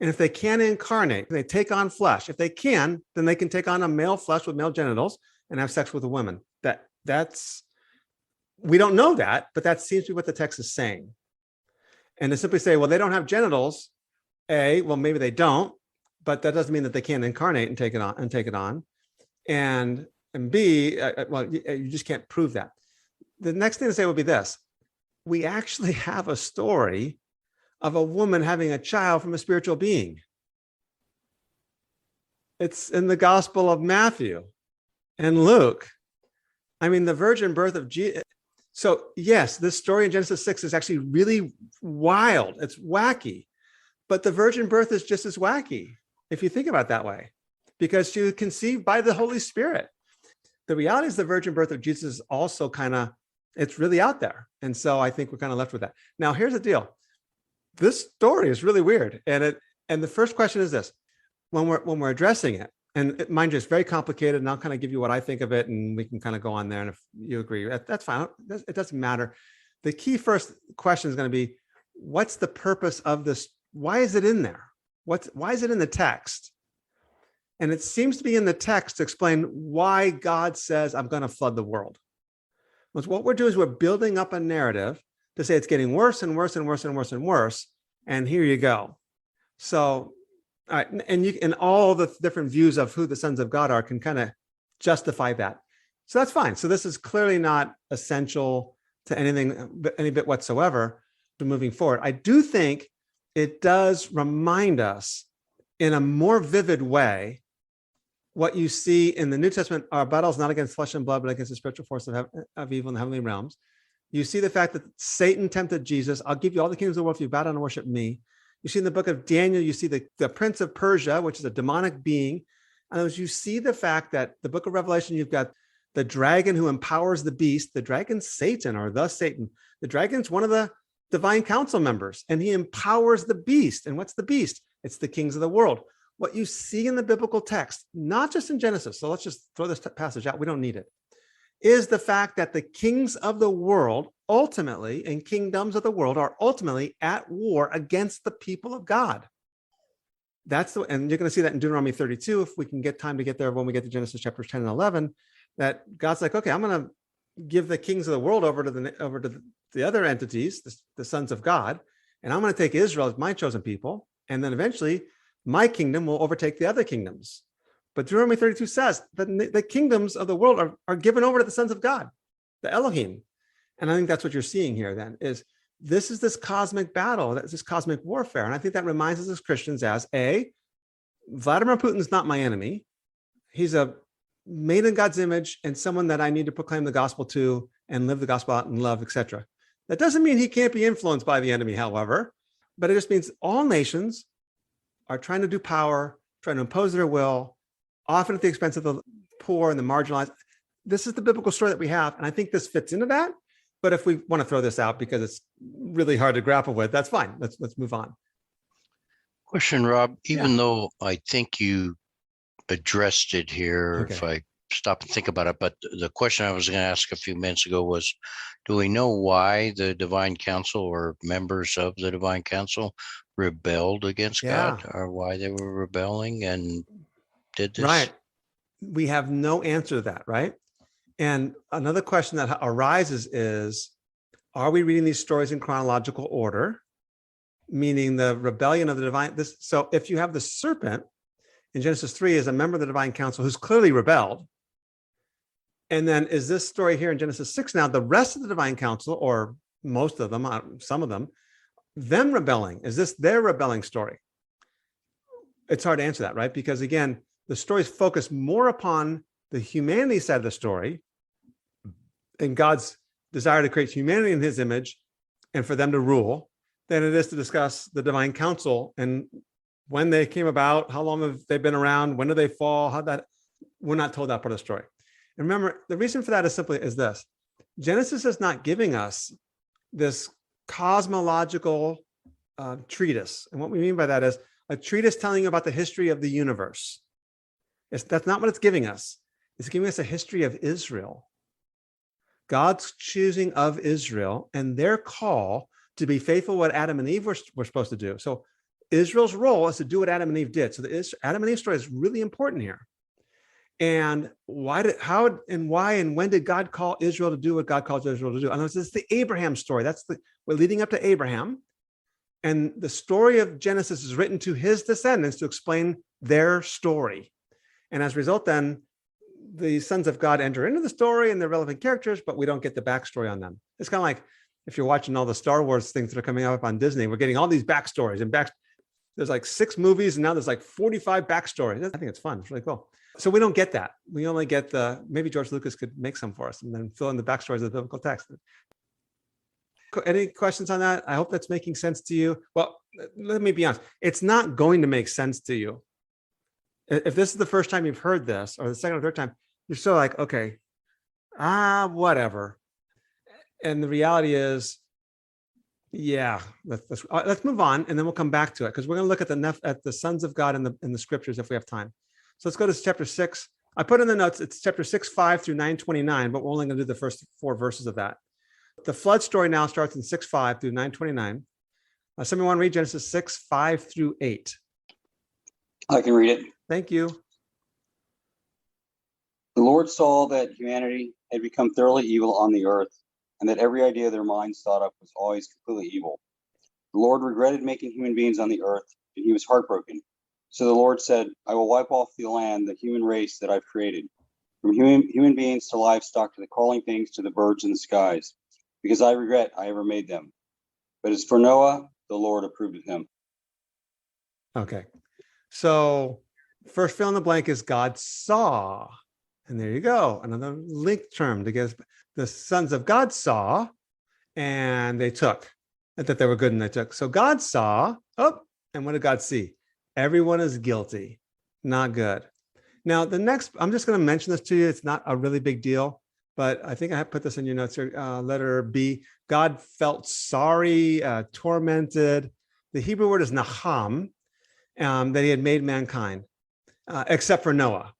And if they can incarnate, they take on flesh. If they can, then they can take on a male flesh with male genitals and have sex with a woman. That's we don't know that, but that seems to be what the text is saying. And to simply say, well, they don't have genitals, well, maybe they don't, but that doesn't mean that they can't incarnate and take it on. And B, well, you just can't prove that. The next thing to say would be this. We actually have a story of a woman having a child from a spiritual being. It's in the Gospel of Matthew and Luke. I mean, the virgin birth of Jesus. So yes, this story in Genesis 6 is actually really wild. It's wacky, but the virgin birth is just as wacky if you think about it that way, because she was conceived by the Holy Spirit. The reality is the virgin birth of Jesus is also it's really out there. And so I think we're kind of left with that. Now, here's the deal. This story is really weird. And the first question is this, when we're addressing it, and mind you, it's very complicated, and I'll kind of give you what I think of it, and we can kind of go on there. And if you agree, that's fine. It doesn't matter. The key first question is going to be, what's the purpose of this? Why is it in there? Why is it in the text? And it seems to be in the text to explain why God says, I'm going to flood the world. What we're doing is we're building up a narrative to say it's getting worse and worse and worse and worse and worse. And here you go. So, all right, and all the different views of who the sons of God are can kind of justify that. So that's fine. So this is clearly not essential to anything, any bit whatsoever to moving forward. I do think it does remind us in a more vivid way what you see in the New Testament. Our battle is not against flesh and blood, but against the spiritual force of evil in the heavenly realms. You see the fact that Satan tempted Jesus. I'll give you all the kingdoms of the world if you bow down and worship me. You see in the book of Daniel, you see the prince of Persia, which is a demonic being. And as you see the fact that the book of Revelation, you've got the dragon who empowers the beast. The dragon's Satan, or the Satan. The dragon's one of the divine council members, and he empowers the beast. And what's the beast? It's the kings of the world. What you see in the biblical text, not just in Genesis, so let's just throw this passage out, we don't need it, is the fact that the kings of the world ultimately, and kingdoms of the world are ultimately at war against the people of God. And you're going to see that in Deuteronomy 32, if we can get time to get there when we get to Genesis chapters 10 and 11, that God's like, okay, I'm going to give the kings of the world over to the other entities, the sons of God, and I'm going to take Israel as my chosen people, and then eventually my kingdom will overtake the other kingdoms. But Deuteronomy 32 says that the kingdoms of the world are given over to the sons of God, the Elohim. And I think that's what you're seeing here then, is this is this cosmic battle, that's this cosmic warfare. And I think that reminds us as Christians as Vladimir Putin's not my enemy. He's a made in God's image and someone that I need to proclaim the gospel to and live the gospel out in love, etc. That doesn't mean he can't be influenced by the enemy, however, but it just means all nations are trying to do power, trying to impose their will, often at the expense of the poor and the marginalized. This is the biblical story that we have. And I think this fits into that. But if we want to throw this out because it's really hard to grapple with, that's fine. Let's move on. Question, Rob, even though I think you addressed it here, if I stop and think about it, but the question I was going to ask a few minutes ago was, do we know why the divine council or members of the divine council rebelled against God, or why they were rebelling and did this? Right. We have no answer to that, right? And another question that arises is, are we reading these stories in chronological order? Meaning the rebellion of the divine. So if you have the serpent in Genesis 3 as a member of the divine council who's clearly rebelled, and then is this story here in Genesis 6 now the rest of the divine council, or most of them, some of them rebelling? Is this their rebelling story? It's hard to answer that, right? Because again, the stories focus more upon the humanity side of the story and God's desire to create humanity in his image and for them to rule, than it is to discuss the divine council and when they came about, how long have they been around, when do they fall, we're not told that part of the story. And remember, the reason for that is simply this. Genesis is not giving us this cosmological treatise. And what we mean by that is a treatise telling you about the history of the universe. That's not what it's giving us. It's giving us a history of Israel. God's choosing of Israel and their call to be faithful what Adam and Eve were supposed to do. So Israel's role is to do what Adam and Eve did. So the Adam and Eve story is really important here. And why and when did God call Israel to do what God calls Israel to do? And this is the Abraham story. We're leading up to Abraham. And the story of Genesis is written to his descendants to explain their story. And as a result, then the sons of God enter into the story and they're relevant characters, but we don't get the backstory on them. It's kind of like if you're watching all the Star Wars things that are coming up on Disney, we're getting all these backstories and there's like 6 movies and now there's like 45 backstories. I think it's fun. It's really cool. So we don't get that. We only get maybe George Lucas could make some for us and then fill in the backstories of the biblical text. Any questions on that? I hope that's making sense to you. Well, let me be honest. It's not going to make sense to you. If this is the first time you've heard this or the second or third time, you're still like, okay, whatever. And the reality is, let's move on, and then we'll come back to it because we're going to look at the sons of God in the scriptures if we have time. So let's go to chapter 6. I put in the notes, it's chapter 6:5 through 9:29, but we're only going to do the first 4 verses of that. The flood story now starts in 6:5 through 9:29. Somebody want to read Genesis 6:5 through 8? I can read it. Thank you. The Lord saw that humanity had become thoroughly evil on the earth, and that every idea their minds thought of was always completely evil. The Lord regretted making human beings on the earth, and he was heartbroken. So the Lord said, I will wipe off the land the human race that I've created, from human beings to livestock to the crawling things to the birds in the skies, because I regret I ever made them. But as for Noah, the Lord approved of him. Okay. So first fill in the blank is God saw. And there you go. Another linked term to get the sons of God saw and they took. Not that they were good and they took. So God saw, and what did God see? Everyone is guilty. Not good. Now, the next, I'm just going to mention this to you. It's not a really big deal, but I think I have put this in your notes here. Letter B, God felt sorry, tormented. The Hebrew word is naham, that he had made mankind, except for Noah.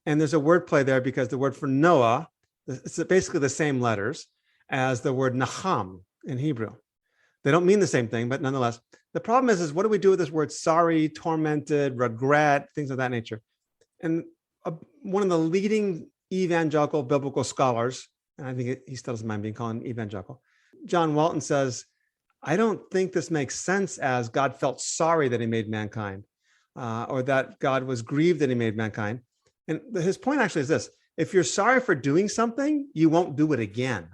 And there's a word play there because the word for Noah, it's basically the same letters as the word naham in Hebrew. They don't mean the same thing, but nonetheless, the problem is what do we do with this word sorry, tormented, regret, things of that nature? And one of the leading evangelical biblical scholars, and I think he still doesn't mind being called an evangelical, John Walton says, I don't think this makes sense as God felt sorry that he made mankind, or that God was grieved that he made mankind. And his point actually is this: if you're sorry for doing something, you won't do it again.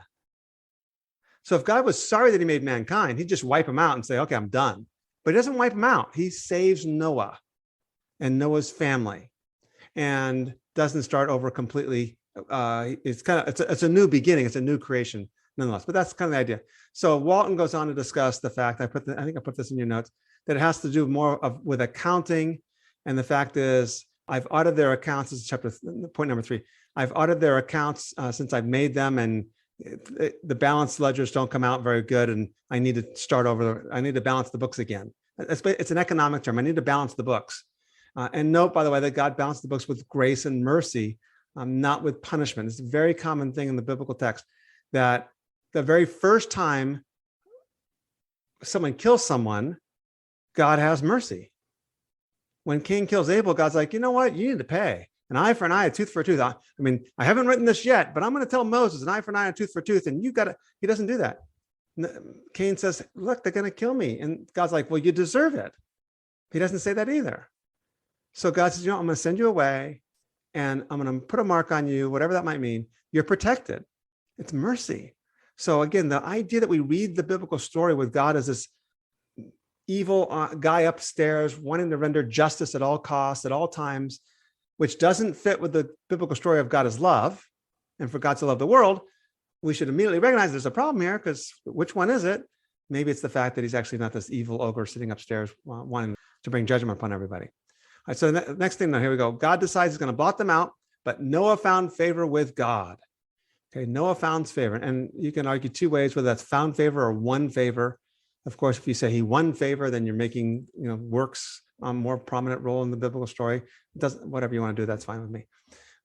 So if God was sorry that he made mankind, he'd just wipe them out and say, okay, I'm done. But he doesn't wipe them out. He saves Noah and Noah's family and doesn't start over completely. It's a new beginning. It's a new creation nonetheless, but that's kind of the idea. So Walton goes on to discuss the fact, I think I put this in your notes, that it has to do more with accounting. And the fact is, I've audited their accounts. This is point number 3. I've audited their accounts since I've made them, and the balance ledgers don't come out very good. And I need to start over. I need to balance the books again. It's an economic term. I need to balance the books. And note, by the way, that God balanced the books with grace and mercy, not with punishment. It's a very common thing in the biblical text that the very first time someone kills someone, God has mercy. When Cain kills Abel, God's like, you know what? You need to pay. An eye for an eye, a tooth for a tooth. I mean, I haven't written this yet, but I'm going to tell Moses an eye for an eye, a tooth for a tooth. And you got to, he doesn't do that. Cain says, look, they're going to kill me. And God's like, well, you deserve it. He doesn't say that either. So God says, you know, I'm going to send you away and I'm going to put a mark on you, whatever that might mean. You're protected. It's mercy. So again, the idea that we read the biblical story with God as this evil guy upstairs wanting to render justice at all costs, at all times, which doesn't fit with the biblical story of God as love. And for God to love the world, we should immediately recognize there's a problem here, because which one is it? Maybe it's the fact that he's actually not this evil ogre sitting upstairs wanting to bring judgment upon everybody. All right, so the next thing, now here we go. God decides he's going to blot them out, but Noah found favor with God. Okay, Noah found favor. And you can argue two ways, whether that's found favor or won favor. Of course, if you say he won favor, then you're making, works a more prominent role in the biblical story. It doesn't, whatever you want to do, that's fine with me.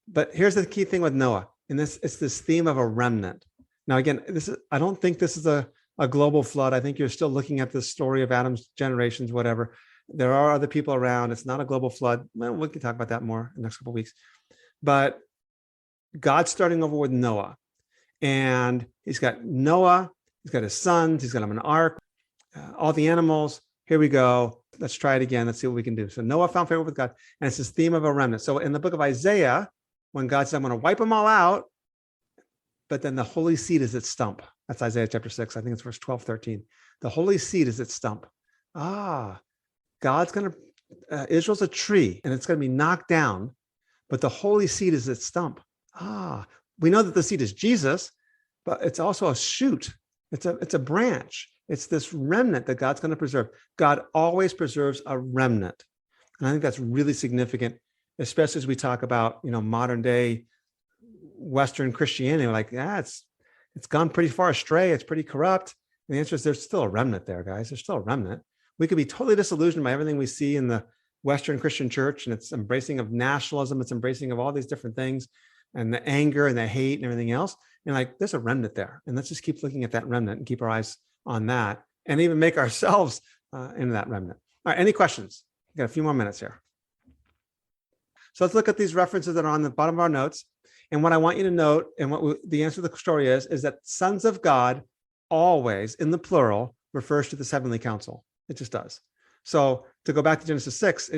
But here's the key thing with Noah. And it's this theme of a remnant. Now, again, I don't think this is a global flood. I think you're still looking at the story of Adam's generations, whatever. There are other people around. It's not a global flood. Well, we can talk about that more in the next couple of weeks. But God's starting over with Noah. And he's got Noah, he's got his sons, he's got him an ark, all the animals. Here we go. Let's try it again. Let's see what we can do. So Noah found favor with God. And it's this theme of a remnant. So in the book of Isaiah, when God said, I'm going to wipe them all out, but then the holy seed is its stump. That's Isaiah chapter 6. I think it's verse 12, 13. The holy seed is its stump. God's going to, Israel's a tree and it's going to be knocked down, but the holy seed is its stump. We know that the seed is Jesus, but it's also a shoot. It's a branch. It's this remnant that God's going to preserve. God always preserves a remnant. And I think that's really significant, especially as we talk about, modern day Western Christianity. We're like, it's gone pretty far astray. It's pretty corrupt. And the answer is there's still a remnant there, guys. There's still a remnant. We could be totally disillusioned by everything we see in the Western Christian church and its embracing of nationalism, its embracing of all these different things and the anger and the hate and everything else. And like, there's a remnant there. And let's just keep looking at that remnant and keep our eyes on that and even make ourselves into that remnant. All right, any questions? We've got a few more minutes here. So let's look at these references that are on the bottom of our notes. And what I want you to note, and what the answer to the story is that sons of God always, in the plural, refers to this heavenly council. It just does. So to go back to Genesis 6,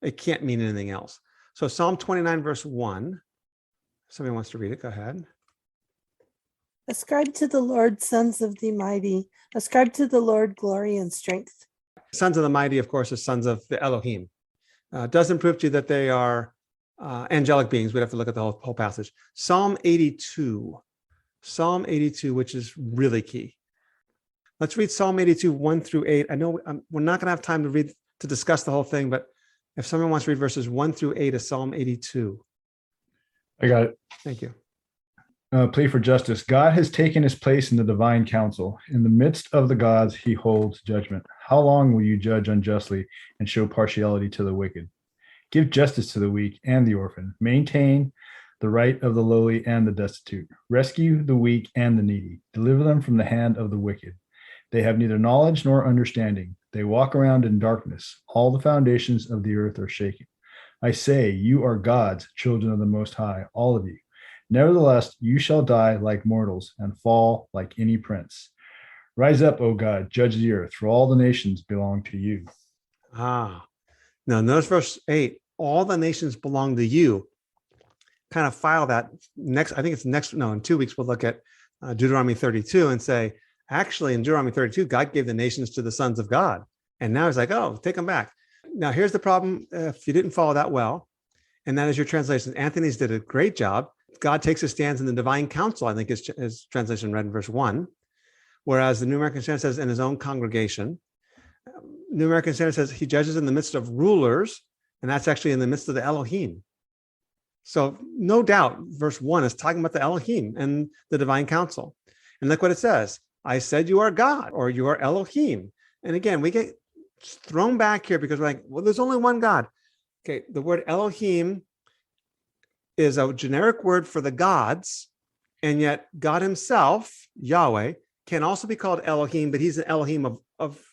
it can't mean anything else. So Psalm 29, verse 1. Somebody wants to read it. Go ahead. Ascribe to the Lord, sons of the mighty. Ascribe to the Lord glory and strength. Sons of the mighty, of course, is sons of the Elohim. Doesn't prove to you that they are angelic beings. We'd have to look at the whole passage. Psalm 82, which is really key. Let's read Psalm 82, 1 through 8. I know we're not going to have time to discuss the whole thing, but if someone wants to read verses 1 through 8 of Psalm 82. I got it. Thank you. Plea for justice. God has taken his place in the divine council. In the midst of the gods, he holds judgment. How long will you judge unjustly and show partiality to the wicked? Give justice to the weak and the orphan. Maintain the right of the lowly and the destitute. Rescue the weak and the needy. Deliver them from the hand of the wicked. They have neither knowledge nor understanding. They walk around in darkness. All the foundations of the earth are shaken. I say, you are God's children of the Most High, all of you. Nevertheless, you shall die like mortals and fall like any prince. Rise up, O God, judge the earth, for all the nations belong to you. Now notice verse 8, all the nations belong to you. Kind of file that next, I think it's in 2 weeks, we'll look at Deuteronomy 32 and say, Actually, in Deuteronomy 32, God gave the nations to the sons of God. And now he's like, oh, take them back. Now, here's the problem if you didn't follow that well, and that is your translation. Anthony's did a great job. God takes his stance in the divine council, I think his translation read in verse 1, whereas the New American Standard says in his own congregation. New American Standard says he judges in the midst of rulers, and that's actually in the midst of the Elohim. So no doubt, verse 1 is talking about the Elohim and the divine council. And look what it says. I said you are God, or you are Elohim. And again, we get thrown back here because we're like, well, there's only one God. Okay, the word Elohim is a generic word for the gods, and yet God himself, Yahweh, can also be called Elohim, but he's an Elohim of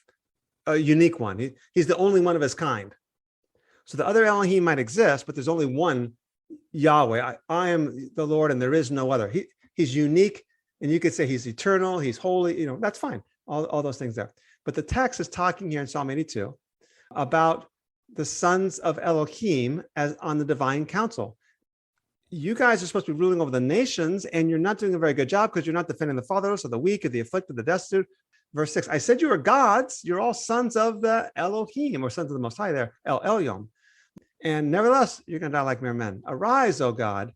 a unique one. He's the only one of his kind. So the other Elohim might exist, but there's only one Yahweh. I am the Lord, and there is no other. He's unique, and you could say he's eternal, he's holy, that's fine. All those things there. But the text is talking here in Psalm 82 about the sons of Elohim as on the divine council. You guys are supposed to be ruling over the nations, and you're not doing a very good job because you're not defending the fatherless or the weak or the afflicted, the destitute. Verse 6, I said you are gods. You're all sons of the Elohim, or sons of the Most High there, El Elyon. And nevertheless, you're going to die like mere men. Arise, O God.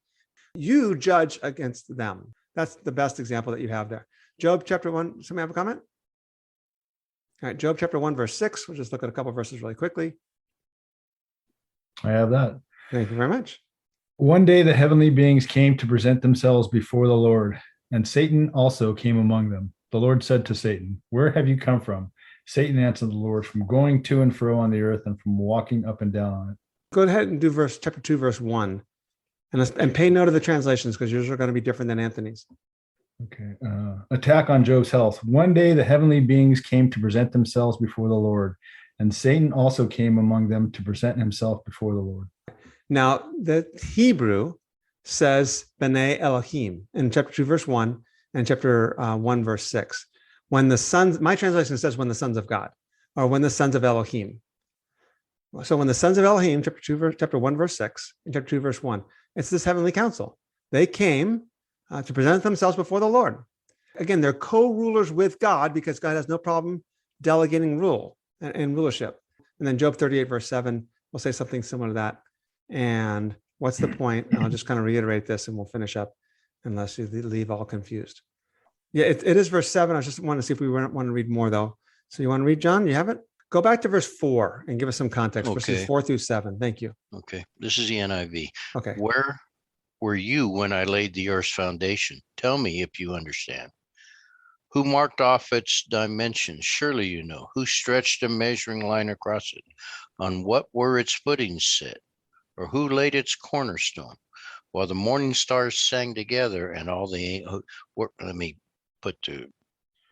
You judge against them. That's the best example that you have there. Job chapter 1, somebody have a comment? All right, Job chapter 1, verse 6. We'll just look at a couple of verses really quickly. I have that. Thank you very much. One day the heavenly beings came to present themselves before the Lord, and Satan also came among them. The Lord said to Satan, where have you come from? Satan answered the Lord, from going to and fro on the earth and from walking up and down on it. Go ahead and do chapter 2, verse 1. And pay note of the translations because yours are going to be different than Anthony's. Okay. Attack on Job's health. One day the heavenly beings came to present themselves before the Lord, and Satan also came among them to present himself before the Lord. Now, the Hebrew says B'nai Elohim in chapter 2, verse 1, and chapter 1, verse 6. When the sons, my translation says when the sons of God, or when the sons of Elohim. So when the sons of Elohim, chapter 1, verse 6, and chapter 2, verse 1, it's this heavenly council. They came to present themselves before the Lord. Again, they're co-rulers with God because God has no problem delegating rule and rulership. And then Job 38, verse 7, will say something similar to that. And what's the point? I'll just kind of reiterate this and we'll finish up unless you leave all confused. Yeah, it is verse 7. I just want to see if we want to read more though. So you want to read, John? You have it? Go back to verse 4 and give us some context. Okay. Verses 4 through 7. Thank you. Okay. This is the NIV. Okay. Where were you when I laid the earth's foundation? Tell me if you understand. Who marked off its dimensions? Surely you know. Who stretched a measuring line across it? On what were its footings set? Or who laid its cornerstone? While the morning stars sang together and all the, let me put the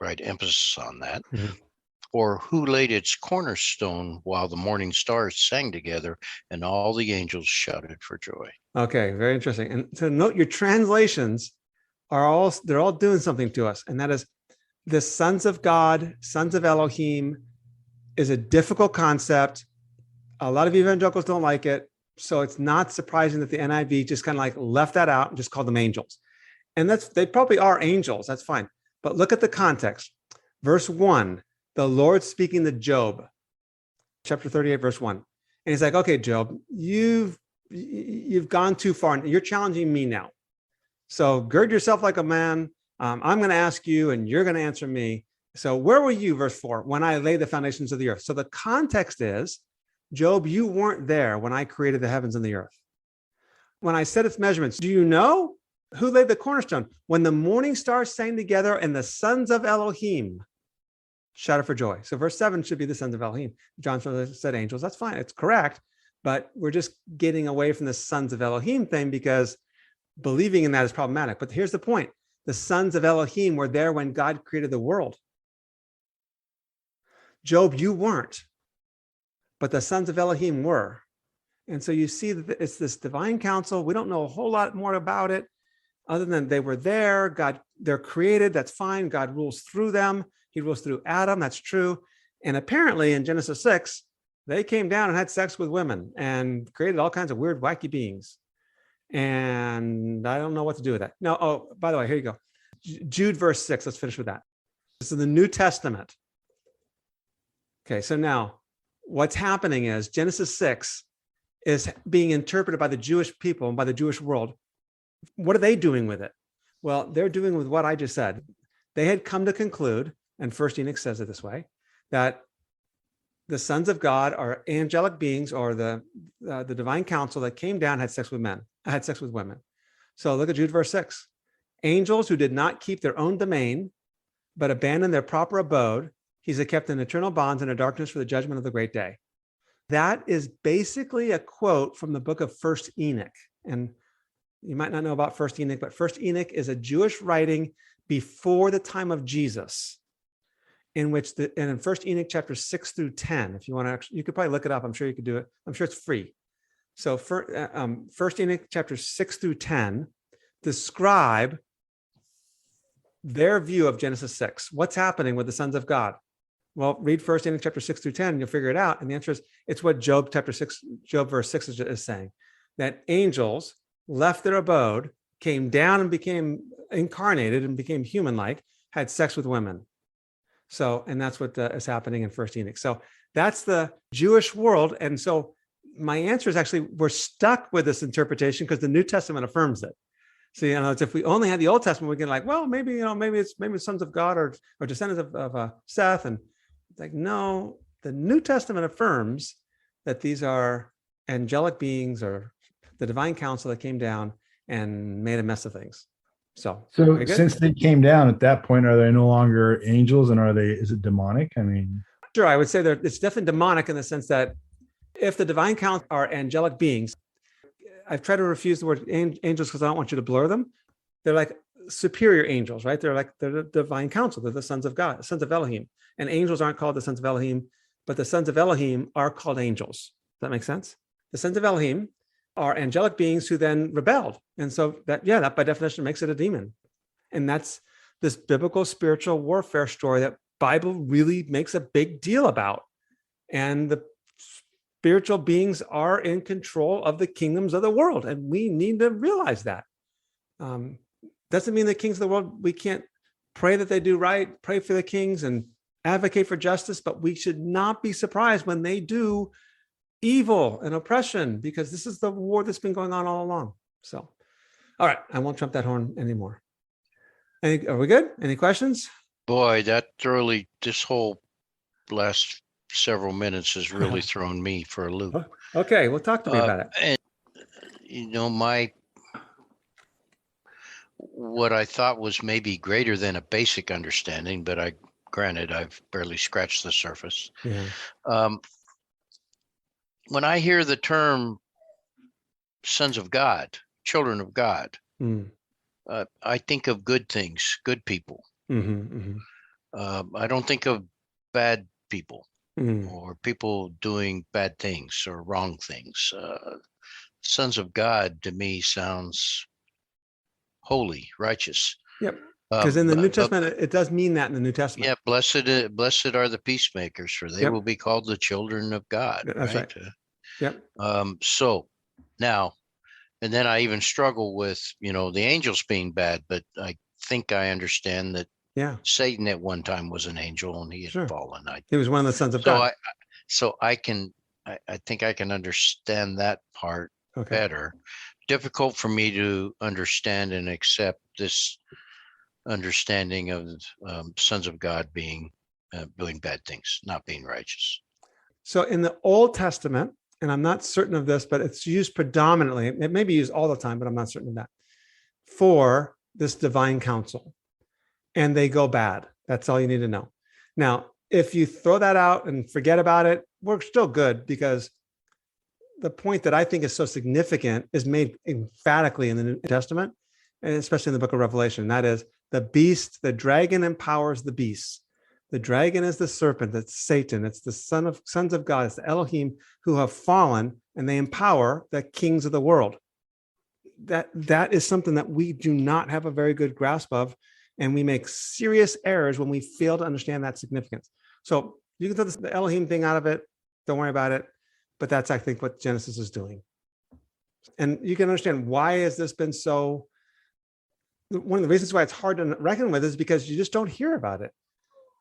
right emphasis on that. Mm-hmm. Or who laid its cornerstone while the morning stars sang together and all the angels shouted for joy? Okay, very interesting. And so note your translations they're all doing something to us. And that is the sons of God, sons of Elohim is a difficult concept. A lot of evangelicals don't like it. So it's not surprising that the NIV just kind of like left that out and just called them angels. And they probably are angels. That's fine. But look at the context. Verse 1, the Lord speaking to Job, chapter 38, verse 1. And he's like, okay, Job, you've gone too far and you're challenging me now. So gird yourself like a man. I'm going to ask you and you're going to answer me. So where were you, verse 4, when I laid the foundations of the earth? So the context is, Job, you weren't there when I created the heavens and the earth. When I set its measurements, do you know who laid the cornerstone? When the morning stars sang together and the sons of Elohim shouted for joy. So verse 7 should be the sons of Elohim. John said angels. That's fine. It's correct. But we're just getting away from the sons of Elohim thing because believing in that is problematic. But here's the point. The sons of Elohim were there when God created the world. Job, you weren't. But the sons of Elohim were. And so you see that it's this divine council. We don't know a whole lot more about it other than they were there. They're created. That's fine. God rules through them. He rules through Adam. That's true. And apparently in Genesis 6, they came down and had sex with women and created all kinds of weird, wacky beings. And I don't know what to do with that. No. Oh, by the way, here you go. Jude verse 6. Let's finish with that. This is the New Testament. Okay, so now what's happening is Genesis 6 is being interpreted by the Jewish people and by the Jewish world. What are they doing with it? Well, they're doing with what I just said. They had come to conclude, and First Enoch says it this way, that the sons of God are angelic beings, or the divine council that came down, had sex with women. So look at Jude verse 6. Angels who did not keep their own domain, but abandoned their proper abode, he's kept in eternal bonds in a darkness for the judgment of the great day. That is basically a quote from the book of First Enoch. And you might not know about First Enoch, but First Enoch is a Jewish writing before the time of Jesus, in which and in First Enoch chapter 6 through 10, if you want to actually, you could probably look it up. I'm sure you could do it. I'm sure it's free. So First Enoch chapter 6 through 10 describe their view of Genesis 6. What's happening with the sons of God? Well, read First Enoch chapter 6 through 10, and you'll figure it out. And the answer is, it's what Job verse 6 is saying, that angels left their abode, came down and became incarnated and became human-like, had sex with women. So, and that's what is happening in First Enoch. So that's the Jewish world. And so my answer is actually, we're stuck with this interpretation because the New Testament affirms it. So, if we only had the Old Testament, we can maybe it's sons of God or descendants of Seth. And it's like, no, the New Testament affirms that these are angelic beings or the divine council that came down and made a mess of things. So since they came down at that point, are they no longer angels, and is it demonic? I mean, sure, I would say it's definitely demonic in the sense that if the divine council are angelic beings, I've tried to refuse the word angels because I don't want you to blur them. They're like superior angels, right? They're the divine council. They're the sons of God, sons of Elohim. And angels aren't called the sons of Elohim, but the sons of Elohim are called angels. Does that make sense? The sons of Elohim are angelic beings who then rebelled. And so that by definition makes it a demon. And that's this biblical spiritual warfare story that Bible really makes a big deal about. And the spiritual beings are in control of the kingdoms of the world. And we need to realize that. Doesn't mean the kings of the world, we can't pray that they do right, pray for the kings and advocate for justice, but we should not be surprised when they do evil and oppression, because this is the war that's been going on all along. So, all right, I won't trump that horn anymore. Are we good? Any questions? Boy, this whole last several minutes has really thrown me for a loop. Okay, well, talk to me about it. And what I thought was maybe greater than a basic understanding, but granted, I've barely scratched the surface. Yeah. When I hear the term sons of God, children of God, I think of good things, good people. Mm-hmm, mm-hmm. I don't think of bad people or people doing bad things or wrong things. Sons of God to me sounds holy, righteous. Yep. Because in the New Testament, it does mean that in the New Testament. Yeah, blessed are the peacemakers, for they will be called the children of God. That's right. Yep. So now, and then I even struggle with, the angels being bad, but I think I understand that Satan at one time was an angel and he had fallen. He was one of the sons of God. I think I can understand that part better. Difficult for me to understand and accept this understanding of sons of God being doing bad things, not being righteous. So in the Old Testament, and I'm not certain of this, but it's used predominantly, it may be used all the time, but I'm not certain of that, for this divine council. And they go bad. That's all you need to know. Now, if you throw that out and forget about it, we're still good, because the point that I think is so significant is made emphatically in the New Testament, and especially in the book of Revelation. That is, the beast, the dragon empowers the beast. The dragon is the serpent, that's Satan. It's the sons of God, it's the Elohim who have fallen, and they empower the kings of the world. That is something that we do not have a very good grasp of, and we make serious errors when we fail to understand that significance. So you can throw the Elohim thing out of it, don't worry about it, but that's, I think, what Genesis is doing. And you can understand why has this been so. One of the reasons why it's hard to reckon with is because you just don't hear about it.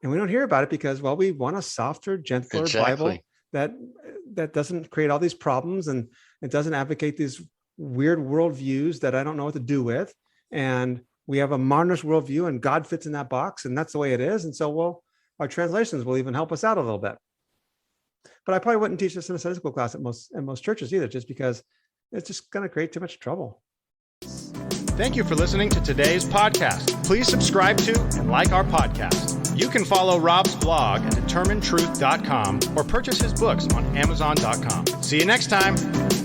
And we don't hear about it because, well, we want a softer, gentler Bible that doesn't create all these problems, and it doesn't advocate these weird worldviews that I don't know what to do with. And we have a modernist worldview, and God fits in that box, and that's the way it is. And so, well, our translations will even help us out a little bit. But I probably wouldn't teach this in a Sunday school class at most churches either, just because it's just going to create too much trouble. Thank you for listening to today's podcast. Please subscribe to and like our podcast. You can follow Rob's blog at determinedtruth.com or purchase his books on amazon.com. See you next time.